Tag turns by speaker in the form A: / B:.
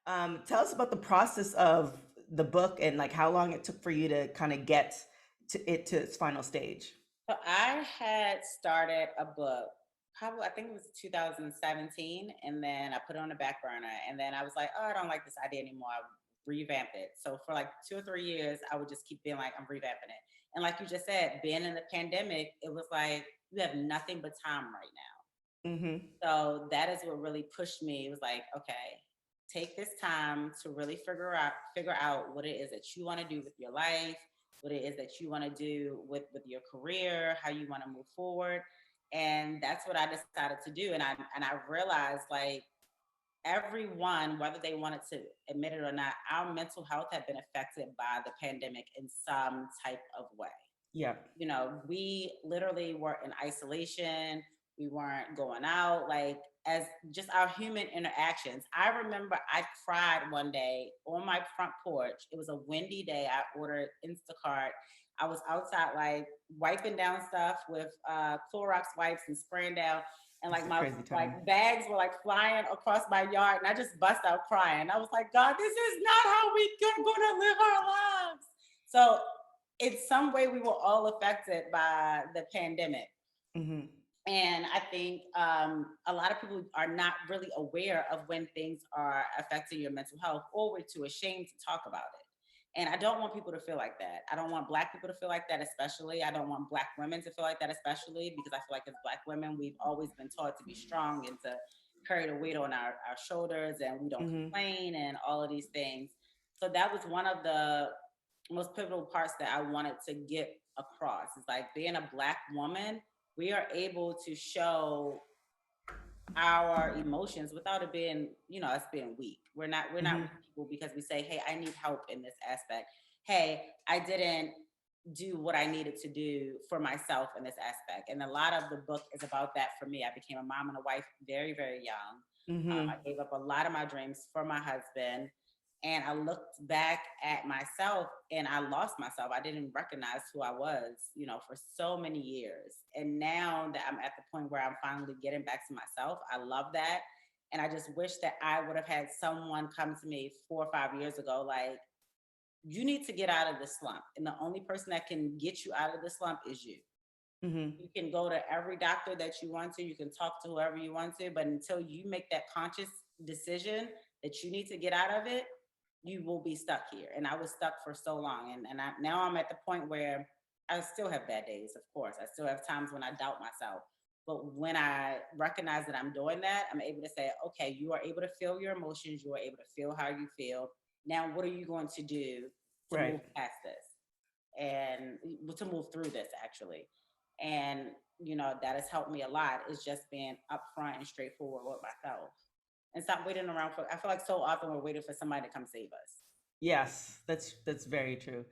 A: Tell us about the process of the book and like how long it took for you to kind of get to its final stage.
B: So I had started a book probably I think it was 2017, and then I put it on the back burner, and then I was like, oh, I don't like this idea anymore. I revamped it. So for like 2 or 3 years, I would just keep being like, I'm revamping it. And like you just said, being in the pandemic, it was like you have nothing but time right now.
A: Mm-hmm.
B: So that is what really pushed me. It was like, okay, take this time to really figure out what it is that you want to do with your life, what it is that you want to do with your career, how you want to move forward. And that's what I decided to do. And I realized like everyone, whether they wanted to admit it or not, our mental health had been affected by the pandemic in some type of way.
A: Yeah.
B: We literally were in isolation. We weren't going out, like as just our human interactions. I remember I cried one day on my front porch. It was a windy day. I ordered Instacart. I was outside, like wiping down stuff with Clorox wipes and spraying down. And
A: It's
B: like
A: a
B: my
A: crazy time.
B: like bags were like flying across my yard, and I just bust out crying. I was like, God, this is not how we're gonna live our lives. So in some way we were all affected by the pandemic.
A: Mm-hmm.
B: And I think a lot of people are not really aware of when things are affecting your mental health, or we're too ashamed to talk about it. And I don't want people to feel like that. I don't want Black people to feel like that, especially. I don't want Black women to feel like that, especially, because I feel like as Black women, we've always been taught to be strong and to carry the weight on our shoulders, and we don't
A: Mm-hmm.
B: complain and all of these things. So that was one of the most pivotal parts that I wanted to get across. It's like being a Black woman, we are able to show our emotions without it being, us being weak. We're not weak
A: Mm-hmm.
B: people because we say, hey, I need help in this aspect. Hey, I didn't do what I needed to do for myself in this aspect. And a lot of the book is about that for me. I became a mom and a wife very, very young. I
A: Mm-hmm.
B: gave up a lot of my dreams for my husband. And I looked back at myself and I lost myself. I didn't recognize who I was, for so many years. And now that I'm at the point where I'm finally getting back to myself, I love that. And I just wish that I would have had someone come to me 4 or 5 years ago, like, you need to get out of the slump. And the only person that can get you out of the slump is you.
A: Mm-hmm.
B: You can go to every doctor that you want to, you can talk to whoever you want to, but until you make that conscious decision that you need to get out of it, you will be stuck here. And I was stuck for so long. Now I'm at the point where I still have bad days, of course. I still have times when I doubt myself. But when I recognize that I'm doing that, I'm able to say, okay, you are able to feel your emotions. You are able to feel how you feel. Now, what are you going to do to
A: Right.
B: move past this and to move through this, actually? And, that has helped me a lot, is just being upfront and straightforward with myself and stop waiting around for. I feel like so often we're waiting for somebody to come save us.
A: Yes, that's very true.